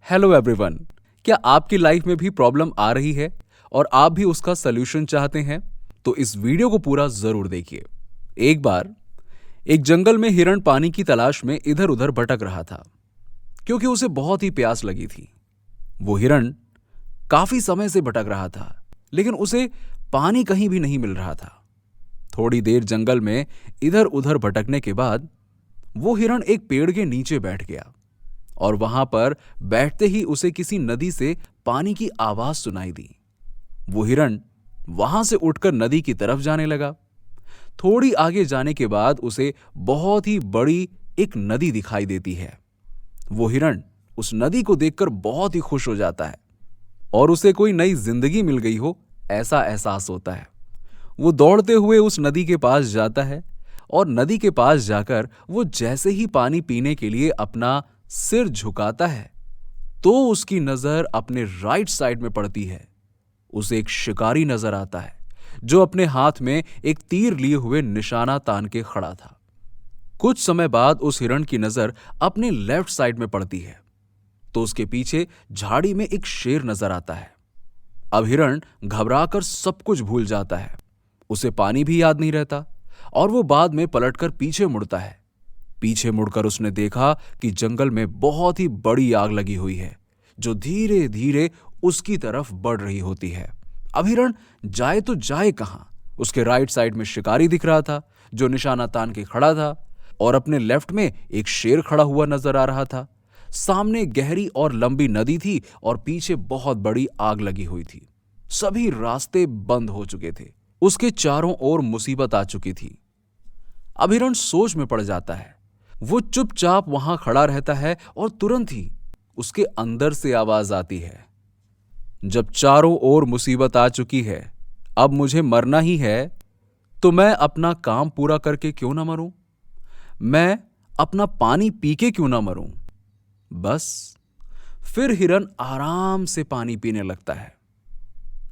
Hello everyone. क्या आपकी life में भी प्रॉब्लम आ रही है और आप भी उसका सलूशन चाहते हैं? तो इस वीडियो को पूरा जरूर देखिए। एक बार एक जंगल में हिरण पानी की तलाश में इधर उधर भटक रहा था क्योंकि उसे बहुत ही प्यास लगी थी। वो हिरण काफी समय से भटक रहा था लेकिन उसे पानी कहीं भी नहीं मिल रहा था। थोड़ी देर जंगल में इधर उधर भटकने के बाद वो हिरण एक पेड़ के नीचे बैठ गया और वहां पर बैठते ही उसे किसी नदी से पानी की आवाज सुनाई दी। वो हिरण वहां से उठकर नदी की तरफ जाने लगा। थोड़ी आगे जाने के बाद उसे बहुत ही बड़ी एक नदी दिखाई देती है। वो हिरण उस नदी को देखकर बहुत ही खुश हो जाता है और उसे कोई नई जिंदगी मिल गई हो ऐसा एहसास होता है। वो दौड़ते हुए उस नदी के पास जाता है और नदी के पास जाकर वो जैसे ही पानी पीने के लिए अपना सिर झुकाता है तो उसकी नजर अपने राइट साइड में पड़ती है। उसे एक शिकारी नजर आता है जो अपने हाथ में एक तीर लिए हुए निशाना तान के खड़ा था। कुछ समय बाद उस हिरण की नजर अपने लेफ्ट साइड में पड़ती है तो उसके पीछे झाड़ी में एक शेर नजर आता है। अब हिरण घबराकर सब कुछ भूल जाता है। उसे पानी भी याद नहीं रहता और वो बाद में पलटकर पीछे मुड़ता है। पीछे मुड़कर उसने देखा कि जंगल में बहुत ही बड़ी आग लगी हुई है जो धीरे धीरे उसकी तरफ बढ़ रही होती है। अब हिरण जाए तो जाए कहां? उसके राइट साइड में शिकारी दिख रहा था जो निशाना तान के खड़ा था और अपने लेफ्ट में एक शेर खड़ा हुआ नजर आ रहा था। सामने गहरी और लंबी नदी थी और पीछे बहुत बड़ी आग लगी हुई थी। सभी रास्ते बंद हो चुके थे। उसके चारों ओर मुसीबत आ चुकी थी। अब हिरण सोच में पड़ जाता है। वो चुपचाप वहां खड़ा रहता है और तुरंत ही उसके अंदर से आवाज आती है, जब चारों ओर मुसीबत आ चुकी है, अब मुझे मरना ही है, तो मैं अपना काम पूरा करके क्यों ना मरूं? मैं अपना पानी पी के क्यों ना मरूं? बस फिर हिरण आराम से पानी पीने लगता है।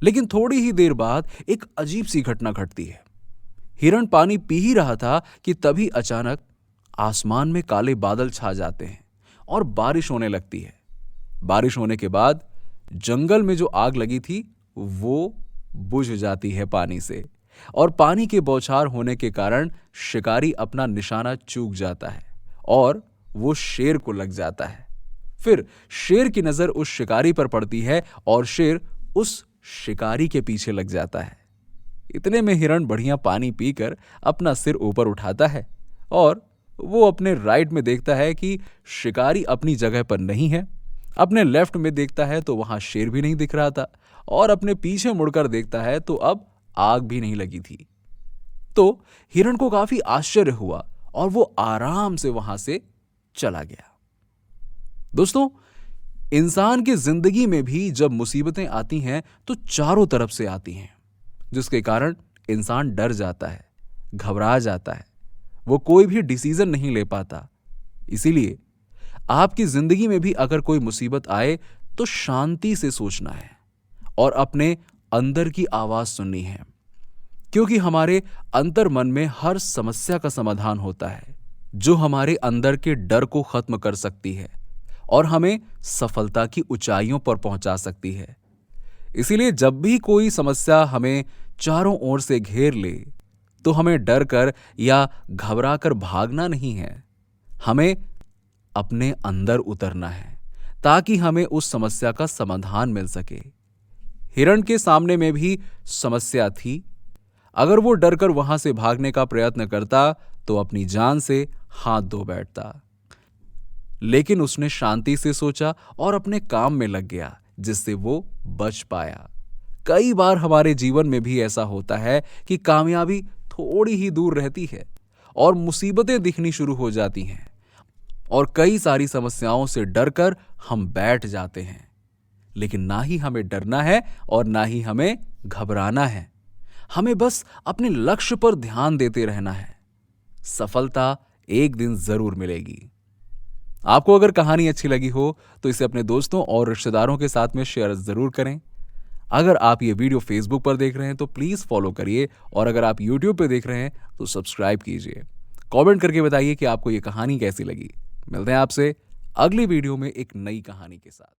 लेकिन थोड़ी ही देर बाद एक अजीब सी घटना घटती है। हिरण पानी पी ही रहा था कि तभी अचानक आसमान में काले बादल छा जाते हैं और बारिश होने लगती है। बारिश होने के बाद जंगल में जो आग लगी थी वो बुझ जाती है पानी से और पानी के बौछार होने के कारण शिकारी अपना निशाना चूक जाता है और वो शेर को लग जाता है। फिर शेर की नजर उस शिकारी पर पड़ती है और शेर उस शिकारी के पीछे लग जाता है। इतने में हिरण बढ़िया पानी पीकर अपना सिर ऊपर उठाता है और वो अपने राइट में देखता है कि शिकारी अपनी जगह पर नहीं है। अपने लेफ्ट में देखता है तो वहां शेर भी नहीं दिख रहा था और अपने पीछे मुड़कर देखता है तो अब आग भी नहीं लगी थी। तो हिरण को काफी आश्चर्य हुआ और वो आराम से वहां से चला गया। दोस्तों, इंसान की जिंदगी में भी जब मुसीबतें आती हैं तो चारों तरफ से आती हैं, जिसके कारण इंसान डर जाता है, घबरा जाता है, वो कोई भी डिसीजन नहीं ले पाता। इसीलिए आपकी जिंदगी में भी अगर कोई मुसीबत आए तो शांति से सोचना है और अपने अंदर की आवाज सुननी है, क्योंकि हमारे अंतर मन में हर समस्या का समाधान होता है जो हमारे अंदर के डर को खत्म कर सकती है और हमें सफलता की ऊंचाइयों पर पहुंचा सकती है। इसीलिए जब भी कोई समस्या हमें चारों ओर से घेर ले तो हमें डर कर या घबरा कर भागना नहीं है, हमें अपने अंदर उतरना है ताकि हमें उस समस्या का समाधान मिल सके। हिरण के सामने में भी समस्या थी। अगर वो डरकर वहां से भागने का प्रयत्न करता तो अपनी जान से हाथ धो बैठता, लेकिन उसने शांति से सोचा और अपने काम में लग गया जिससे वो बच पाया। कई बार हमारे जीवन में भी ऐसा होता है कि कामयाबी थोड़ी ही दूर रहती है और मुसीबतें दिखनी शुरू हो जाती हैं और कई सारी समस्याओं से डरकर हम बैठ जाते हैं। लेकिन ना ही हमें डरना है और ना ही हमें घबराना है। हमें बस अपने लक्ष्य पर ध्यान देते रहना है। सफलता एक दिन जरूर मिलेगी। आपको अगर कहानी अच्छी लगी हो तो इसे अपने दोस्तों और रिश्तेदारों के साथ में शेयर जरूर करें। अगर आप ये वीडियो फेसबुक पर देख रहे हैं तो प्लीज फॉलो करिए और अगर आप यूट्यूब पे देख रहे हैं तो सब्सक्राइब कीजिए। कमेंट करके बताइए कि आपको ये कहानी कैसी लगी। मिलते हैं आपसे अगली वीडियो में एक नई कहानी के साथ।